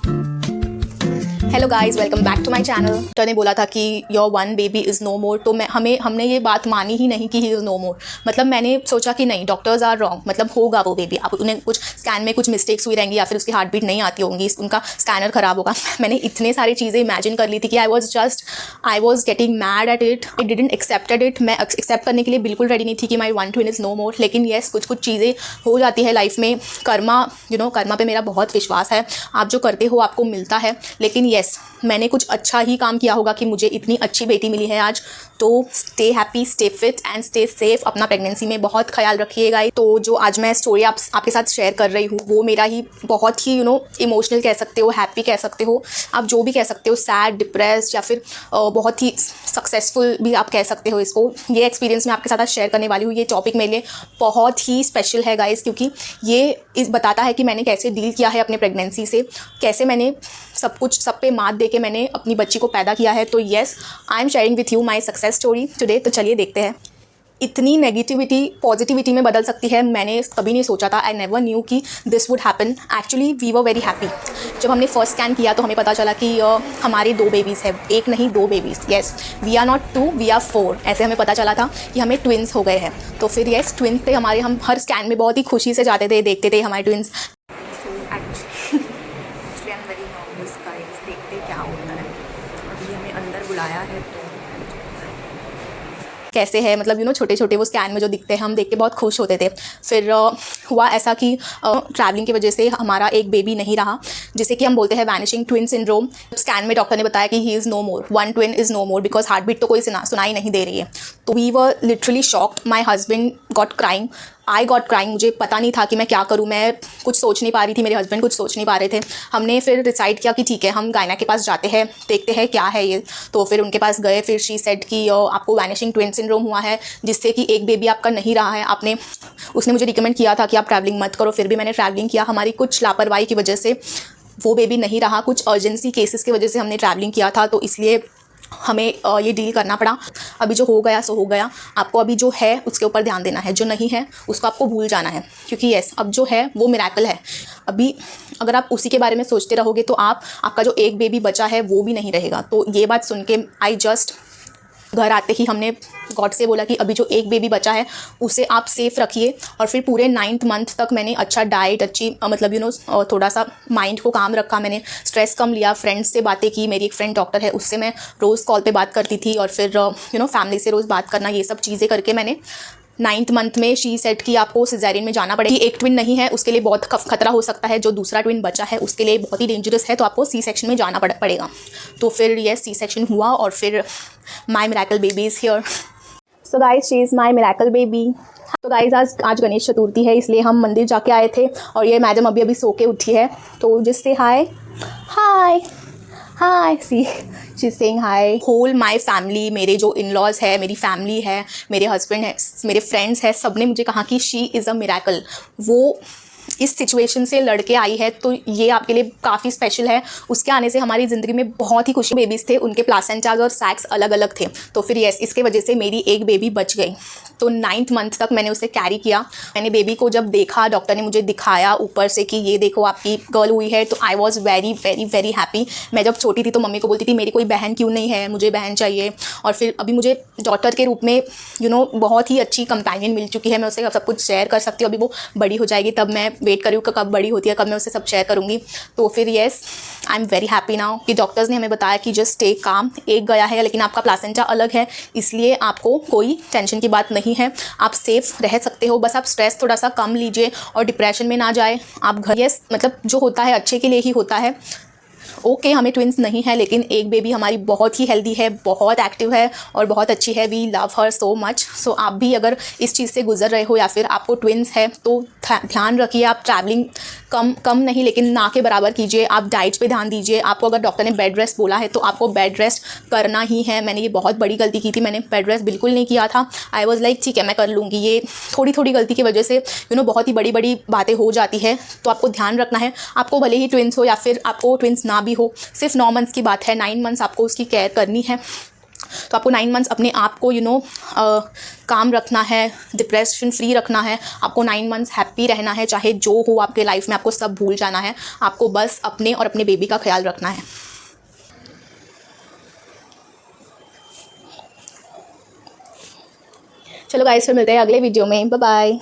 Hello guys, welcome back to my channel. Doctor ने बोला था कि your one baby is no more, तो हमने ये बात मानी ही नहीं कि ही इज़ नो मोर। मतलब मैंने सोचा कि नहीं, डॉक्टर्स आर रॉन्ग, मतलब होगा वो बेबी। अब उन्हें कुछ स्कैन में कुछ मिस्टेक्स हुई रहेंगी या फिर उसकी हार्ट बीट नहीं आती होंगी, उनका स्कैनर ख़राब होगा। मैंने इतने सारी चीज़ें इमेजिन कर ली थी कि I was getting mad at it. I didn't accepted it. मैं एक्सेप्ट करने के लिए बिल्कुल रेडी नहीं थी कि my one twin is no more. लेकिन येस, कुछ चीज़ें हो जाती है लाइफ में। कर्मा पे मेरा बहुत विश्वास है। आप जो करते हो आपको मिलता है। लेकिन येस, मैंने कुछ अच्छा ही काम किया होगा कि मुझे इतनी अच्छी बेटी मिली है आज। तो stay happy, stay fit and stay safe. अपना प्रेगनेंसी में बहुत ख्याल रखिएगा। तो जो आज मैं स्टोरी आपके साथ शेयर कर रही हूँ वो मेरा ही बहुत ही इमोशनल कह सकते हो, हैप्पी कह सकते हो, आप जो भी कह सकते हो, सैड, डिप्रेस्ड या फिर बहुत ही सक्सेसफुल भी आप कह सकते हो इसको। ये एक्सपीरियंस मैं आपके साथ आज शेयर करने वाली हूँ। ये टॉपिक मेरे लिए बहुत ही स्पेशल है गाइस, क्योंकि ये बताता है कि मैंने कैसे डील किया है अपने प्रेगनेंसी से, कैसे मैंने सब पे मात दे के मैंने अपनी बच्ची को पैदा किया है। तो yes, I am sharing with you my success story today. तो चलिए देखते हैं। इतनी नेगेटिविटी पॉजिटिविटी में बदल सकती है, मैंने कभी नहीं सोचा था। आई नेवर न्यू कि this would happen. Actually we were very happy. जब हमने फर्स्ट स्कैन किया तो हमें पता चला कि हमारे 2 बेबीज़ हैं, एक नहीं 2 babies. Yes, we are not 2, we are 4। ऐसे हमें पता चला था कि हमें ट्विन्स हो गए हैं। तो फिर येस, ट्विन्स थे हमारे। हम हर स्कैन में बहुत ही खुशी से जाते थे, देखते थे हमारे ट्विन्स। देखते क्या होता है। अभी हमें अंदर बुलाया है तो कैसे है, मतलब छोटे छोटे वो स्कैन में जो दिखते हैं हम देख के बहुत खुश होते थे। फिर हुआ ऐसा कि ट्रैवलिंग की वजह से हमारा एक बेबी नहीं रहा, जिसे कि हम बोलते हैं वैनिशिंग ट्विन सिंड्रोम। स्कैन में डॉक्टर ने बताया कि he is no more, one twin is no more, because heart beat तो कोई सुनाई नहीं दे रही है। तो we were literally shocked. My husband got crying, I got crying. मुझे पता नहीं था कि मैं क्या करूँ। मैं कुछ सोच नहीं पा रही थी, मेरे हस्बैंड कुछ सोच नहीं पा रहे थे। हमने फिर डिसाइड किया कि ठीक है, हम गायना के पास जाते हैं, देखते हैं क्या है ये। तो फिर उनके पास गए। फिर शी सेड कि आपको वैनिशिंग ट्विन सिंड्रोम हुआ है, जिससे कि एक बेबी आपका नहीं रहा है। उसने मुझे रिकमेंड किया था कि आप ट्रैवलिंग मत करो, फिर भी मैंने ट्रैवलिंग किया। हमारी कुछ लापरवाही की वजह से वो बेबी नहीं रहा, कुछ अर्जेंसी केसेस की वजह से हमने ट्रैवलिंग किया था, तो इसलिए हमें ये डील करना पड़ा। अभी जो हो गया सो हो गया। आपको अभी जो है उसके ऊपर ध्यान देना है, जो नहीं है उसको आपको भूल जाना है, क्योंकि यस, अब जो है वो मिरेकल है। अभी अगर आप उसी के बारे में सोचते रहोगे तो आपका जो एक बेबी बचा है वो भी नहीं रहेगा। तो ये बात सुन के घर आते ही हमने गॉड से बोला कि अभी जो एक बेबी बचा है उसे आप सेफ़ रखिए। और फिर पूरे 9th मंथ तक मैंने अच्छा डाइट, अच्छी थोड़ा सा माइंड को काम रखा, मैंने स्ट्रेस कम लिया, फ्रेंड्स से बातें की। मेरी एक फ्रेंड डॉक्टर है, उससे मैं रोज़ कॉल पे बात करती थी। और फिर फैमिली से रोज़ बात करना, ये सब चीज़ें करके मैंने 9th मंथ में शी सेट कि आपको सिजेरियन में जाना पड़ेगा। एक ट्विन नहीं है उसके लिए बहुत खतरा हो सकता है, जो दूसरा ट्विन बचा है उसके लिए बहुत ही डेंजरस है, तो आपको सी सेक्शन में जाना पड़ेगा। तो फिर ये सी सेक्शन हुआ और फिर my miracle baby is here. So guys, she is my miracle baby. तो गाइस, आज गणेश चतुर्थी है, इसलिए हम मंदिर जाके आए थे। और ये मैडम अभी सो के उठी है, तो जिससे hi she is saying hi. Whole my family, मेरे जो इन लॉज है, मेरी फैमिली है, मेरे हस्बैंड है, मेरे फ्रेंड्स हैं, सब ने मुझे कहा कि शी इज़ अ मिरेकल। वो इस सिचुएशन से लड़के आई है, तो ये आपके लिए काफ़ी स्पेशल है। उसके आने से हमारी ज़िंदगी में बहुत ही खुशी। बेबीज़ थे, उनके प्लासेंटाज और सैक्स अलग अलग थे। तो फिर यस, इसके वजह से मेरी एक बेबी बच गई। तो 9th मंथ तक मैंने उसे कैरी किया। मैंने बेबी को जब देखा, डॉक्टर ने मुझे दिखाया ऊपर से कि ये देखो आपकी गर्ल हुई है, तो I was very very very happy. मैं जब छोटी थी तो मम्मी को बोलती थी मेरी कोई बहन क्यों नहीं है, मुझे बहन चाहिए। और फिर अभी मुझे डॉटर के रूप में बहुत ही अच्छी कंपेनियन मिल चुकी है। मैं उससे सब कुछ शेयर कर सकती हूँ। अभी वो बड़ी हो जाएगी, तब मैं वेट करूँ कब बड़ी होती है, कब मैं उससे सब शेयर करूँगी। तो फिर yes, I am very happy now कि डॉक्टर्स ने हमें बताया कि जस्ट स्टे काम। एक गया है लेकिन आपका प्लासेंटा अलग है, इसलिए आपको कोई टेंशन की बात नहीं है, आप सेफ रह सकते हो। बस आप स्ट्रेस थोड़ा सा कम लीजिए और डिप्रेशन में ना जाए आप घर। येस, मतलब जो होता है अच्छे के लिए ही होता है। ओके, हमें ट्विन्स नहीं है, लेकिन एक बेबी हमारी बहुत ही हेल्दी है, बहुत एक्टिव है और बहुत अच्छी है। We love her so much. So आप भी अगर इस चीज़ से गुजर रहे हो या फिर आपको ट्विन्स है तो ध्यान रखिए। आप ट्रैवलिंग कम नहीं लेकिन ना के बराबर कीजिए। आप डाइट पे ध्यान दीजिए। आपको अगर डॉक्टर ने बेड रेस्ट बोला है तो आपको बेड रेस्ट करना ही है। मैंने ये बहुत बड़ी गलती की थी, मैंने बेड रेस्ट बिल्कुल नहीं किया था। आई वॉज लाइक ठीक है मैं कर लूँगी। ये थोड़ी गलती की वजह से बहुत ही बड़ी बातें हो जाती है। तो आपको ध्यान रखना है। आपको भले ही ट्विन्स हो या फिर आपको ट्विन्स ना भी हो, सिर्फ 9 मंथ्स की बात है, 9 मंथ्स आपको उसकी केयर करनी है। तो आपको 9 मंथ्स अपने आप को काम रखना है, डिप्रेशन फ्री रखना है। आपको 9 मंथ्स हैप्पी रहना है, चाहे जो हो आपके लाइफ में, आपको सब भूल जाना है। आपको बस अपने और अपने बेबी का ख्याल रखना है। चलो गाइस, फिर मिलते हैं अगले वीडियो में। Bye bye.